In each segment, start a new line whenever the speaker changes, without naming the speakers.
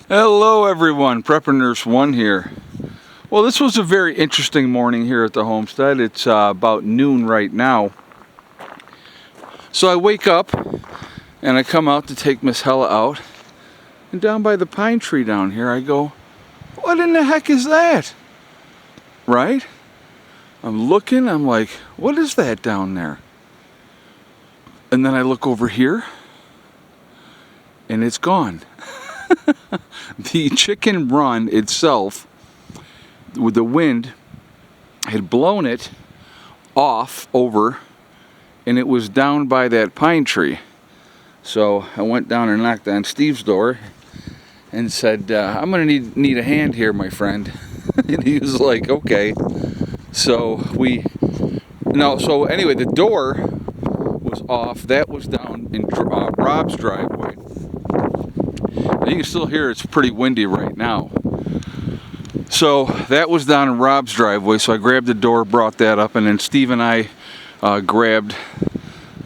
Hello everyone, Prepper Nurse 1 here. Well, this was a very interesting morning here at the homestead. It's about noon right now. So I wake up and I come out to take Miss Hella out. And down by the pine tree down here I go, what in the heck is that? Right? I'm looking, I'm like, what is that down there? And then I look over here and it's gone. The chicken run itself, with the wind, had blown it off over, and it was down by that pine tree. So I went down and knocked on Steve's door and said, I'm gonna need a hand here, my friend. And he was like, okay. So anyway, the door was off. That was down in Rob's driveway. You can still hear it's pretty windy right now. So that was down in Rob's driveway, so I grabbed the door, brought that up, and then Steve and I grabbed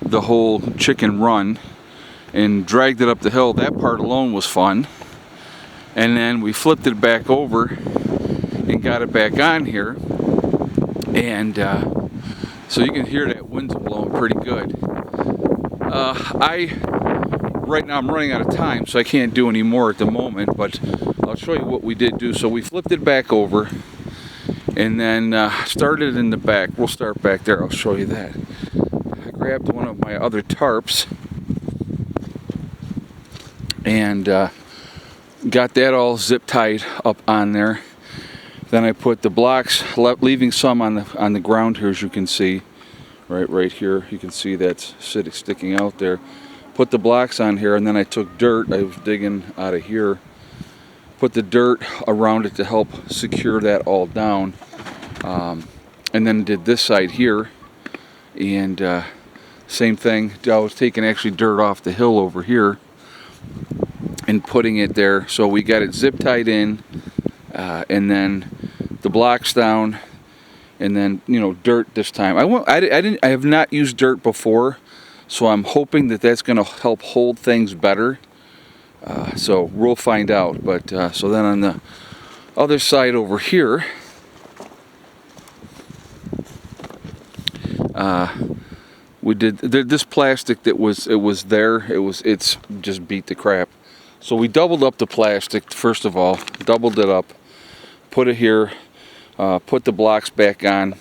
the whole chicken run and dragged it up the hill. That part alone was fun. And then we flipped it back over and got it back on here. And so you can hear that wind's blowing pretty good. Right now I'm running out of time, so I can't do any more at the moment, but I'll show you what we did do. So we flipped it back over and then started in the back. We'll start back there, I'll show you that. I grabbed one of my other tarps and got that all zip tied up on there. Then I put the blocks, leaving some on the ground here, as you can see. Right here, you can see that's sticking out there. Put the blocks on here, and then I took dirt. I was digging out of here. Put the dirt around it to help secure that all down. And then did this side here. And same thing. I was taking actually dirt off the hill over here and putting it there. So we got it zip tied in, and then the blocks down, and then dirt this time. I have not used dirt before. So I'm hoping that that's going to help hold things better. So we'll find out. But so then on the other side over here, we did this plastic that was there. It's just beat the crap. So we doubled up the plastic first of all, doubled it up, put it here, put the blocks back on.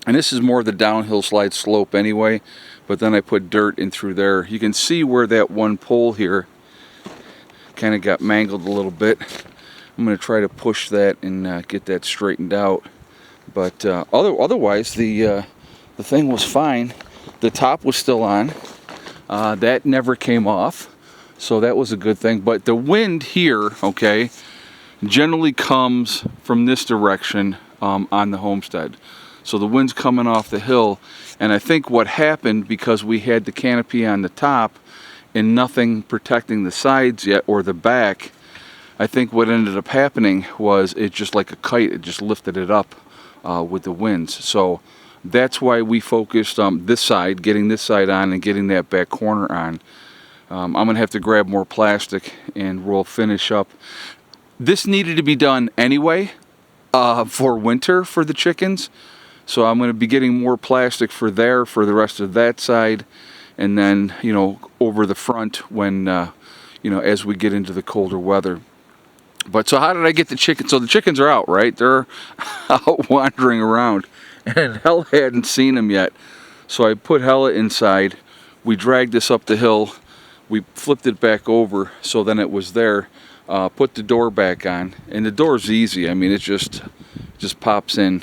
And this is more of the downhill slide slope anyway, but then I put dirt in through there. You can see where that one pole here kind of got mangled a little bit. I'm going to try to push that and get that straightened out. But otherwise, the thing was fine. The top was still on. That never came off, so that was a good thing. But the wind here, okay, generally comes from this direction on the homestead. So the wind's coming off the hill, and I think what happened, because we had the canopy on the top and nothing protecting the sides yet or the back, I think what ended up happening was it just like a kite, it just lifted it up with the winds. So that's why we focused on this side, getting this side on and getting that back corner on. I'm going to have to grab more plastic and we'll finish up. This needed to be done anyway for winter for the chickens. So I'm going to be getting more plastic for the rest of that side, and then over the front when as we get into the colder weather. But so how did I get the chickens? So the chickens are out, right? They're out wandering around, and Hella hadn't seen them yet. So I put Hella inside. We dragged this up the hill. We flipped it back over, so then it was there. Put the door back on, and the door's easy. I mean, it just pops in.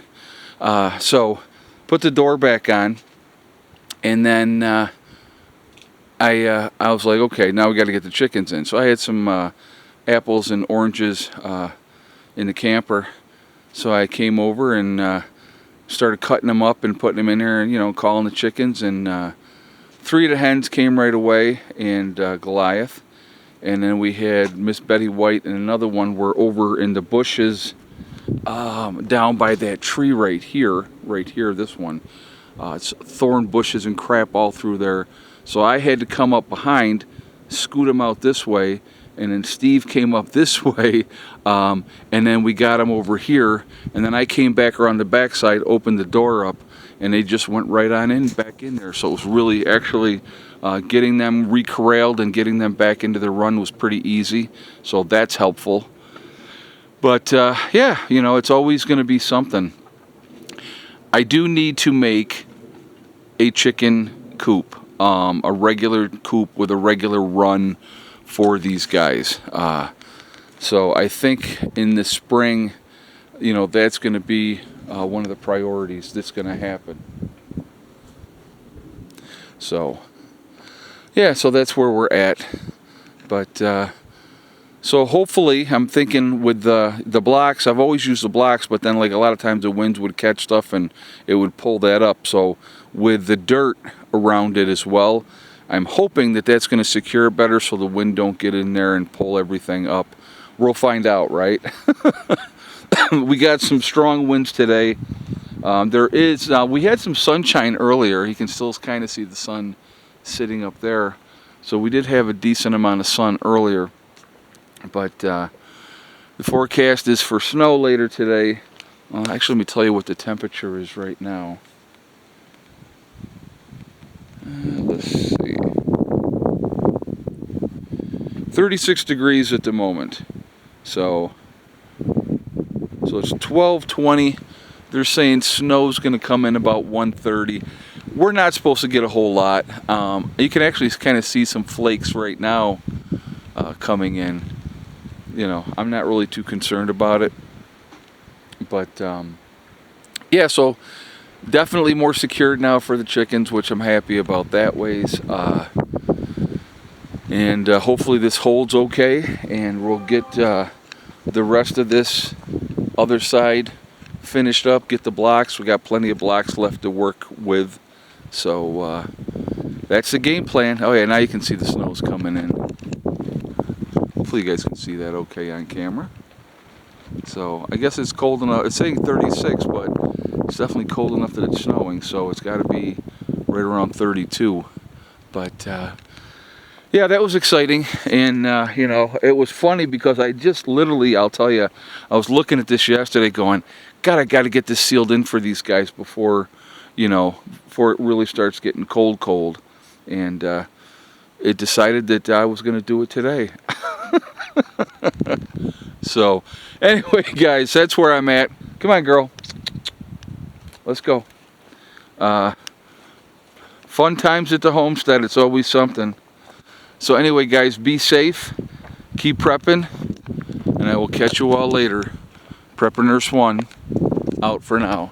So put the door back on, and then I was like, okay, now we got to get the chickens in. So I had some apples and oranges in the camper, so I came over and started cutting them up and putting them in there, and calling the chickens. And 3 of the hens came right away, and Goliath, and then we had Miss Betty White and another one were over in the bushes. Down by that tree right here, this one. It's thorn bushes and crap all through there. So I had to come up behind, scoot them out this way, and then Steve came up this way, and then we got them over here, and then I came back around the backside, opened the door up, and they just went right on in, back in there. So it was really actually getting them recorralled and getting them back into the run was pretty easy. So that's helpful. But yeah, you know, it's always going to be something. I do need to make a chicken coop, a regular coop with a regular run for these guys. So I think in the spring, you know, that's going to be one of the priorities that's going to happen. So yeah, so that's where we're at. But so hopefully, I'm thinking with the blocks, I've always used the blocks, but then like a lot of times the winds would catch stuff and it would pull that up. So with the dirt around it as well, I'm hoping that that's going to secure it better so the wind don't get in there and pull everything up. We'll find out, right? We got some strong winds today. We had some sunshine earlier. You can still kind of see the sun sitting up there. So we did have a decent amount of sun earlier. But the forecast is for snow later today. Actually, let me tell you what the temperature is right now. Let's see. 36 degrees at the moment. So it's 12:20. They're saying snow's going to come in about 1:30. We're not supposed to get a whole lot. You can actually kind of see some flakes right now coming in. You know, I'm not really too concerned about it. But yeah, so definitely more secured now for the chickens, which I'm happy about that ways. And hopefully this holds okay, and we'll get the rest of this other side finished up, get the blocks. We got plenty of blocks left to work with. So that's the game plan. Oh yeah, now you can see the snow's coming in. Hopefully you guys can see that okay on camera. So I guess it's cold enough. It's saying 36, but it's definitely cold enough that it's snowing. So it's got to be right around 32. But yeah, that was exciting. And you know, it was funny because I just literally, I'll tell you, I was looking at this yesterday going, God, I got to get this sealed in for these guys before, you know, before it really starts getting cold. And it decided that I was going to do it today. So anyway, guys, that's where I'm at. Come on, girl. Let's go. Fun times at the homestead. It's always something. So anyway, guys, be safe. Keep prepping. And I will catch you all later. Prepper Nurse 1 out for now.